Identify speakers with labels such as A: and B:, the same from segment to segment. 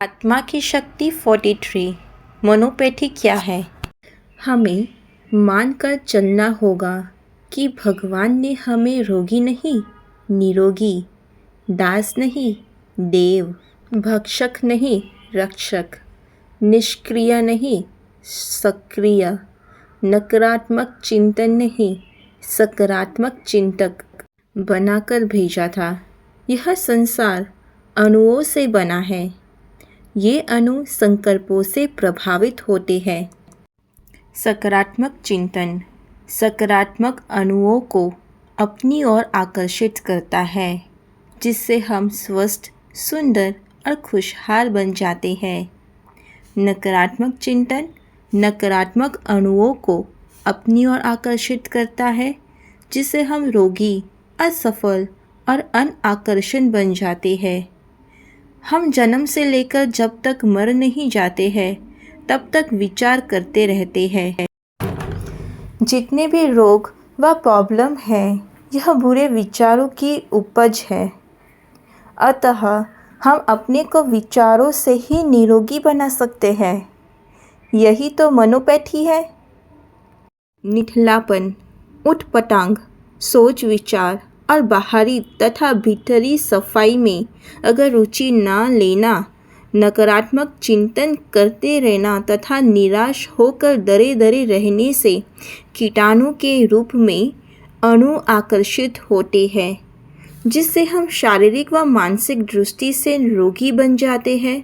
A: आत्मा की शक्ति 43। मनोपैथी क्या है? हमें मानकर चलना होगा कि भगवान ने हमें रोगी नहीं, निरोगी, दास नहीं, देव, भक्षक नहीं, रक्षक, निष्क्रिय नहीं, सक्रिय, नकारात्मक चिंतन नहीं, सकारात्मक चिंतक बनाकर भेजा था। यह संसार अणुओं से बना है। ये अणु संकल्पों से प्रभावित होते हैं। सकारात्मक चिंतन सकारात्मक अणुओं को अपनी ओर आकर्षित करता है, जिससे हम स्वस्थ, सुंदर और खुशहाल बन जाते हैं। नकारात्मक चिंतन नकारात्मक अणुओं को अपनी ओर आकर्षित करता है, जिससे हम रोगी, असफल और अनाकर्षण बन जाते हैं। हम जन्म से लेकर जब तक मर नहीं जाते हैं, तब तक विचार करते रहते हैं। जितने भी रोग व प्रॉब्लम हैं, यह बुरे विचारों की उपज है। अतः हम अपने को विचारों से ही निरोगी बना सकते हैं। यही तो मनोपैथी है। निठल्लापन, उठपटांग, सोच विचार और बाहरी तथा भीतरी सफाई में अगर रुचि ना लेना, नकारात्मक चिंतन करते रहना तथा निराश होकर डरे डरे रहने से कीटाणु के रूप में अणु आकर्षित होते हैं, जिससे हम शारीरिक व मानसिक दृष्टि से रोगी बन जाते हैं।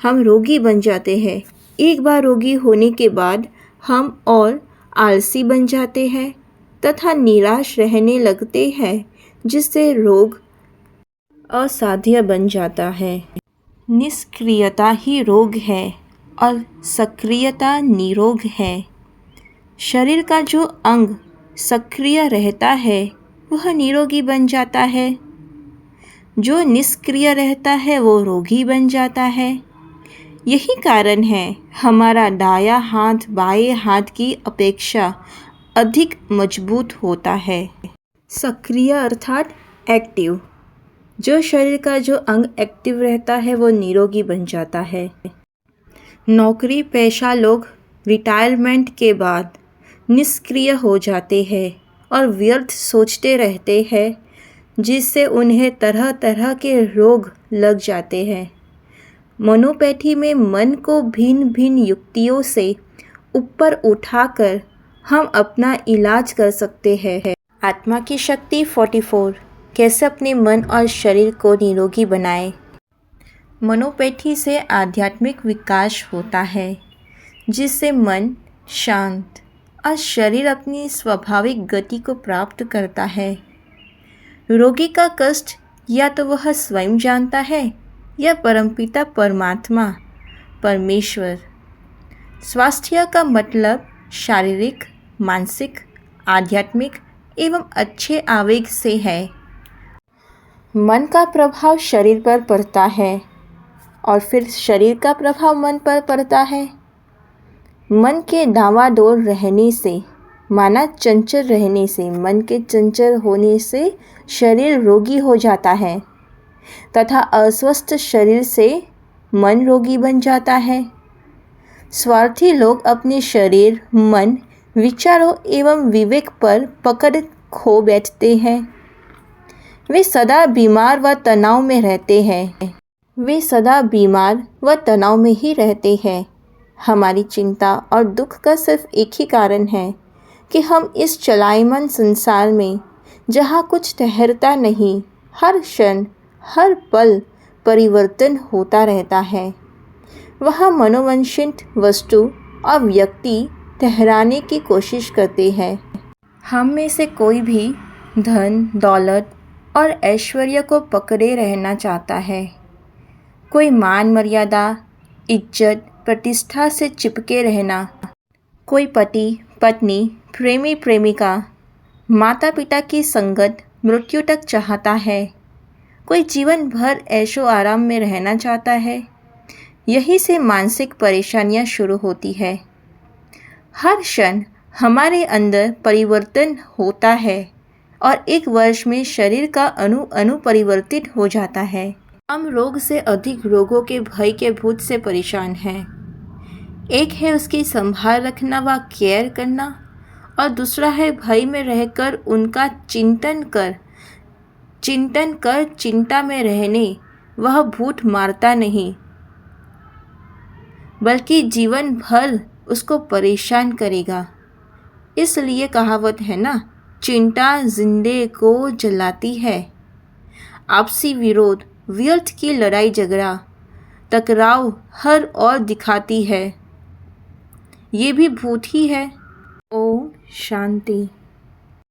A: हम रोगी बन जाते हैं। एक बार रोगी होने के बाद हम और आलसी बन जाते हैं तथा निराश रहने लगते हैं, जिससे रोग असाध्य बन जाता है। निष्क्रियता ही रोग है और सक्रियता निरोग है। शरीर का जो अंग सक्रिय रहता है वह निरोगी बन जाता है। जो निष्क्रिय रहता है वो रोगी बन जाता है। यही कारण है हमारा दायां हाथ बाएं हाथ की अपेक्षा अधिक मजबूत होता है। सक्रिय अर्थात एक्टिव। जो शरीर का जो अंग एक्टिव रहता है वो निरोगी बन जाता है। नौकरी पेशा लोग रिटायरमेंट के बाद निष्क्रिय हो जाते हैं और व्यर्थ सोचते रहते हैं, जिससे उन्हें तरह तरह के रोग लग जाते हैं। मनोपैथी में मन को भिन्न भिन्न युक्तियों से ऊपर उठाकर हम अपना इलाज कर सकते हैं। आत्मा की शक्ति 44। कैसे अपने मन और शरीर को निरोगी बनाएं? मनोपैथी से आध्यात्मिक विकास होता है, जिससे मन शांत और शरीर अपनी स्वाभाविक गति को प्राप्त करता है। रोगी का कष्ट या तो वह स्वयं जानता है या परमपिता परमात्मा परमेश्वर। स्वास्थ्य का मतलब शारीरिक, मानसिक, आध्यात्मिक एवं अच्छे आवेग से है। मन का प्रभाव शरीर पर पड़ता है और फिर शरीर का प्रभाव मन पर पड़ता है। मन के डावाडोल रहने से, माना चंचल रहने से, मन के चंचल होने से शरीर रोगी हो जाता है तथा अस्वस्थ शरीर से मन रोगी बन जाता है। स्वार्थी लोग अपने शरीर, मन, विचारों एवं विवेक पर पकड़ खो बैठते हैं। वे सदा बीमार व तनाव में रहते हैं। वे सदा बीमार व तनाव में ही रहते हैं। हमारी चिंता और दुख का सिर्फ एक ही कारण है कि हम इस चलायमान संसार में, जहाँ कुछ ठहरता नहीं, हर क्षण हर पल परिवर्तन होता रहता है, वह मनोवांछित वस्तु और व्यक्ति ठहराने की कोशिश करते हैं। हम में से कोई भी धन, दौलत और ऐश्वर्य को पकड़े रहना चाहता है। कोई मान मर्यादा, इज्जत, प्रतिष्ठा से चिपके रहना। कोई पति, पत्नी, प्रेमी, प्रेमिका, माता पिता की संगत मृत्यु तक चाहता है। कोई जीवन भर ऐशो आराम में रहना चाहता है। यही से मानसिक परेशानियां शुरू होती है। हर क्षण हमारे अंदर परिवर्तन होता है और एक वर्ष में शरीर का अणु परिवर्तित हो जाता है। हम रोग से अधिक रोगों के भय के भूत से परेशान हैं। एक है उसकी संभाल रखना व केयर करना, और दूसरा है भय में रहकर उनका चिंतन कर चिंता में रहने। वह भूत मारता नहीं, बल्कि जीवन भर उसको परेशान करेगा। इसलिए कहावत है ना, चिंता जिंदे को जलाती है। आपसी विरोध, व्यर्थ की लड़ाई झगड़ा, टकराव हर ओर दिखाती है। ये भी भूत ही है। ओम शांति।